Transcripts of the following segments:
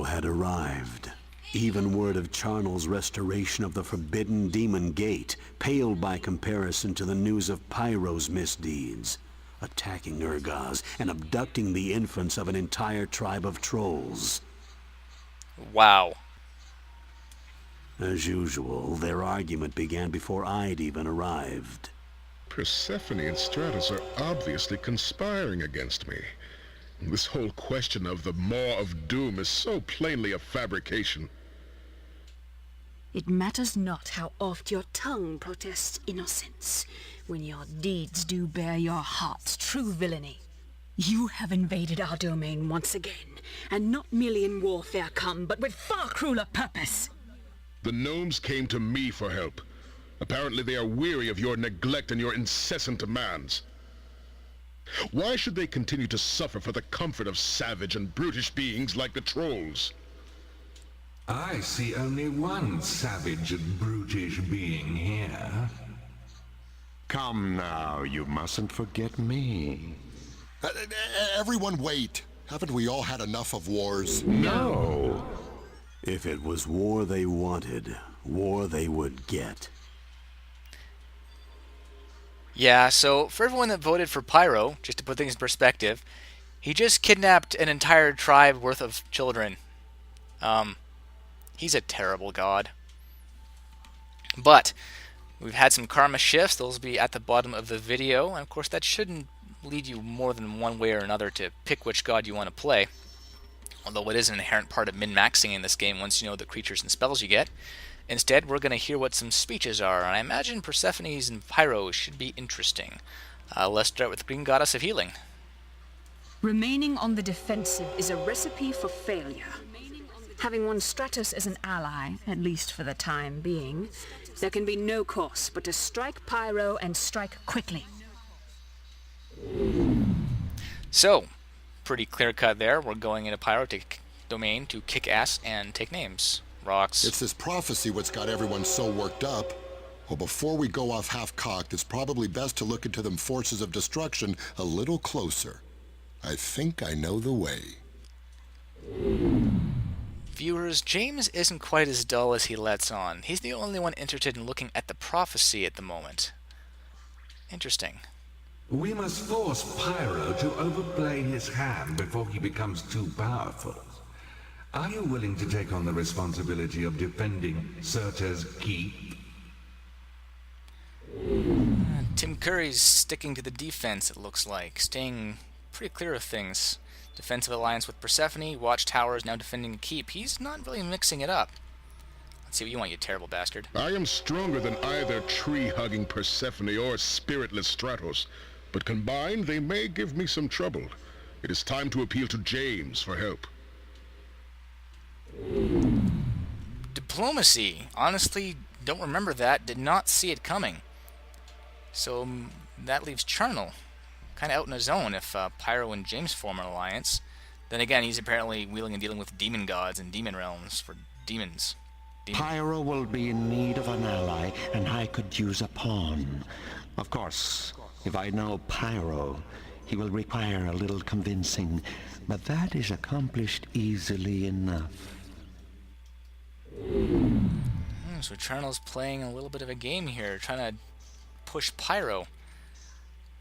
had arrived. Even word of Charnel's restoration of the forbidden demon gate paled by comparison to the news of Pyro's misdeeds, attacking Urgaz and abducting the infants of an entire tribe of trolls. Wow. As usual, their argument began before I'd even arrived. Persephone and Stratos are obviously conspiring against me. This whole question of the Maw of Doom is so plainly a fabrication. It matters not how oft your tongue protests innocence, when your deeds do bear your heart's true villainy. You have invaded our domain once again, and not merely in warfare come, but with far crueler purpose. The gnomes came to me for help. Apparently they are weary of your neglect and your incessant demands. Why should they continue to suffer for the comfort of savage and brutish beings like the trolls? I see only one savage and brutish being here. Come now, you mustn't forget me. Everyone wait. Haven't we all had enough of wars? No. If it was war they wanted, war they would get. Yeah, so for everyone that voted for Pyro, just to put things in perspective, he just kidnapped an entire tribe worth of children. He's a terrible god. But we've had some karma shifts. Those will be at the bottom of the video. And of course, that shouldn't lead you more than one way or another to pick which god you want to play. Although it is an inherent part of min-maxing in this game once you know the creatures and spells you get. Instead, we're going to hear what some speeches are. And I imagine Persephone's and Pyro should be interesting. Let's start with the Green Goddess of Healing. Remaining on the defensive is a recipe for failure. Having won Stratos as an ally, at least for the time being, there can be no course but to strike Pyro and strike quickly. So, pretty clear cut there. We're going into Pyro domain to kick ass and take names. Rocks. It's this prophecy what's got everyone so worked up. Well, before we go off half-cocked, it's probably best to look into them forces of destruction a little closer. I think I know the way. Viewers, James isn't quite as dull as he lets on. He's the only one interested in looking at the prophecy at the moment. Interesting. We must force Pyro to overplay his hand before he becomes too powerful. Are you willing to take on the responsibility of defending Surta's keep? Tim Curry's sticking to the defense, it looks like. Staying pretty clear of things. Defensive alliance with Persephone, Watchtower is now defending the keep. He's not really mixing it up. Let's see what you want, you terrible bastard. I am stronger than either tree-hugging Persephone or spiritless Stratos, but combined they may give me some trouble. It is time to appeal to James for help. Diplomacy. Honestly, don't remember that. Did not see it coming. So that leaves Charnel kind of out in his own if Pyro and James form an alliance. Then again, he's apparently wheeling and dealing with demon gods and demon realms for demons. Pyro will be in need of an ally, and I could use a pawn. Of course, if I know Pyro, he will require a little convincing, but that is accomplished easily enough. So Charnel's playing a little bit of a game here, trying to push Pyro,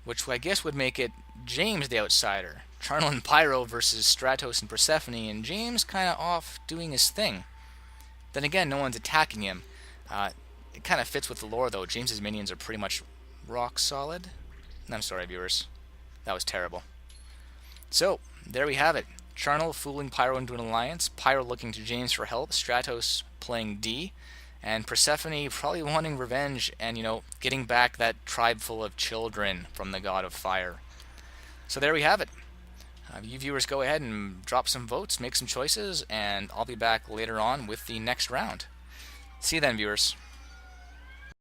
which I guess would make it James the outsider. Charnel and Pyro versus Stratos and Persephone, and James kind of off doing his thing. Then again, no one's attacking him. It kind of fits with the lore, though. James's minions are pretty much rock solid. I'm sorry, viewers. That was terrible. So, there we have it. Charnel fooling Pyro into an alliance, Pyro looking to James for help, Stratos playing D, and Persephone probably wanting revenge and, getting back that tribe full of children from the god of fire. So there we have it. You viewers go ahead and drop some votes, make some choices, and I'll be back later on with the next round. See you then, viewers.